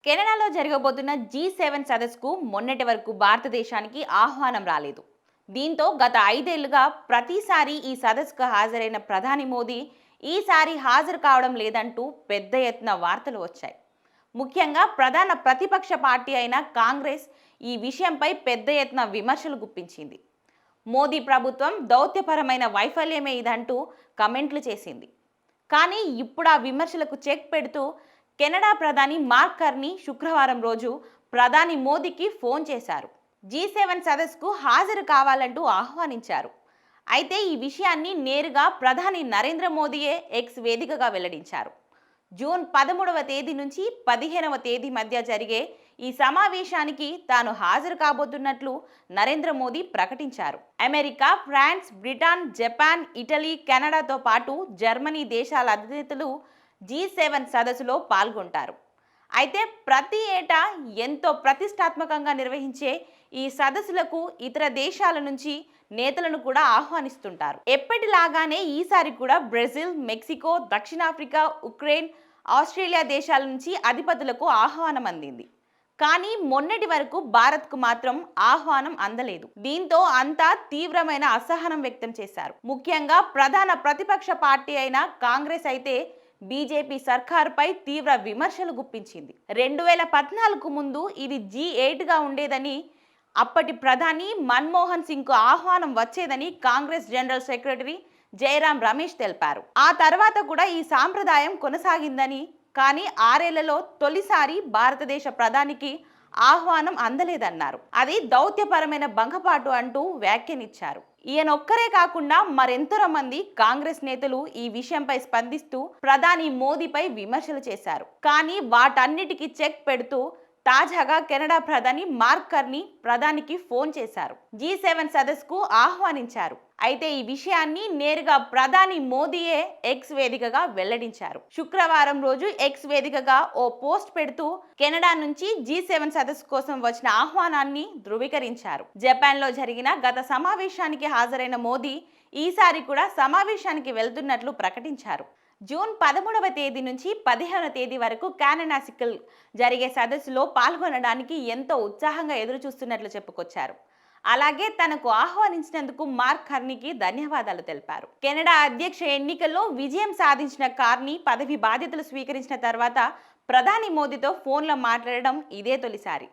కెనడాలో జరగబోతున్న G7 సదస్సుకు మొన్నటి వరకు భారతదేశానికి ఆహ్వానం రాలేదు. దీంతో గత 5 ఏళ్లుగా ప్రతిసారి ఈ సదస్సుకు హాజరైన ప్రధాని మోదీ ఈసారి హాజరు కావడం లేదంటూ పెద్ద ఎత్తున వార్తలు వచ్చాయి. ముఖ్యంగా ప్రధాన ప్రతిపక్ష పార్టీ అయిన కాంగ్రెస్ ఈ విషయంపై పెద్ద ఎత్తున విమర్శలు గుప్పించింది. మోదీ ప్రభుత్వం దౌత్యపరమైన వైఫల్యమే ఇదంటూ కమెంట్లు చేసింది. కానీ ఇప్పుడు ఆ విమర్శలకు చెక్ పెడుతూ కెనడా ప్రధాని మార్క్ కార్నీ శుక్రవారం రోజు ప్రధాని మోదీకి ఫోన్ చేశారు. G7 సదస్సుకు హాజరు కావాలంటూ ఆహ్వానించారు. అయితే ఈ విషయాన్ని నేరుగా ప్రధాని నరేంద్ర మోదీయే ఎక్స్ వేదికగా వెల్లడించారు. జూన్ 13వ తేదీ నుంచి 15వ తేదీ మధ్య జరిగే ఈ సమావేశానికి తాను హాజరు కాబోతున్నట్లు నరేంద్ర మోదీ ప్రకటించారు. America, France, Britain, Japan, Italy, కెనడాతో పాటు జర్మనీ దేశాల అధినేతలు G7 సదస్సులో పాల్గొంటారు. అయితే ప్రతి ఏటా ఎంతో ప్రతిష్టాత్మకంగా నిర్వహించే ఈ సదస్సులకు ఇతర దేశాల నుంచి నేతలను కూడా ఆహ్వానిస్తుంటారు. ఎప్పటిలాగానే ఈసారి కూడా బ్రెజిల్, మెక్సికో, దక్షిణాఫ్రికా, ఉక్రెయిన్, ఆస్ట్రేలియా దేశాల నుంచి అధిపతులకు ఆహ్వానం అందింది. కానీ మొన్నటి వరకు భారత్కు మాత్రం ఆహ్వానం అందలేదు. దీంతో అంతా తీవ్రమైన అసహనం వ్యక్తం చేశారు. ముఖ్యంగా ప్రధాన ప్రతిపక్ష పార్టీ అయిన కాంగ్రెస్ అయితే బీజేపీ సర్కారుపై తీవ్ర విమర్శలు గుప్పించింది. 2014 ముందు ఇది G8గా ఉండేదని, అప్పటి ప్రధాని మన్మోహన్ సింగ్కు ఆహ్వానం వచ్చేదని కాంగ్రెస్ జనరల్ సెక్రటరీ జయరాం రమేష్ తెలిపారు. ఆ తర్వాత కూడా ఈ సాంప్రదాయం కొనసాగిందని, కానీ 6 ఏళ్లలో తొలిసారి భారతదేశ ప్రధానికి ఆహ్వానం అందలేదన్నారు. అది దౌత్యపరమైన భంగపాటు అంటూ వ్యాఖ్యానించారు. ఈయనొక్కరే కాకుండా మరెంతరో మంది కాంగ్రెస్ నేతలు ఈ విషయంపై స్పందిస్తూ ప్రధాని మోదీపై విమర్శలు చేశారు. కానీ వాటన్నిటికీ చెక్ పెడుతూ తాజాగా కెనడా ప్రధాని మార్క్ కార్నీ ప్రధానికి ఫోన్ చేశారు. G7 సదస్సుకు ఆహ్వానించారు. అయితే ఈ విషయాన్ని నేరుగా ప్రధాని మోదీయే ఎక్స్ వేదికగా వెల్లడించారు. శుక్రవారం రోజు ఎక్స్ వేదికగా ఓ పోస్ట్ పెడుతూ కెనడా నుంచి G7 సదస్సు కోసం వచ్చిన ఆహ్వానాన్ని ధృవీకరించారు. జపాన్లో జరిగిన గత సమావేశానికి హాజరైన మోదీ ఈసారి కూడా సమావేశానికి వెళ్తున్నట్లు ప్రకటించారు. జూన్ 13వ తేదీ నుంచి 15వ తేదీ వరకు కాననాసికల్ జరిగే సదస్సులో పాల్గొనడానికి ఎంతో ఉత్సాహంగా ఎదురుచూస్తున్నట్లు చెప్పుకొచ్చారు. అలాగే తనకు ఆహ్వానించినందుకు మార్క్ కార్నీకి ధన్యవాదాలు తెలిపారు. కెనడా అధ్యక్ష ఎన్నికల్లో విజయం సాధించిన కార్నీ పదవి బాధ్యతలు స్వీకరించిన తర్వాత ప్రధాని మోదీతో ఫోన్లో మాట్లాడడం ఇదే తొలిసారి.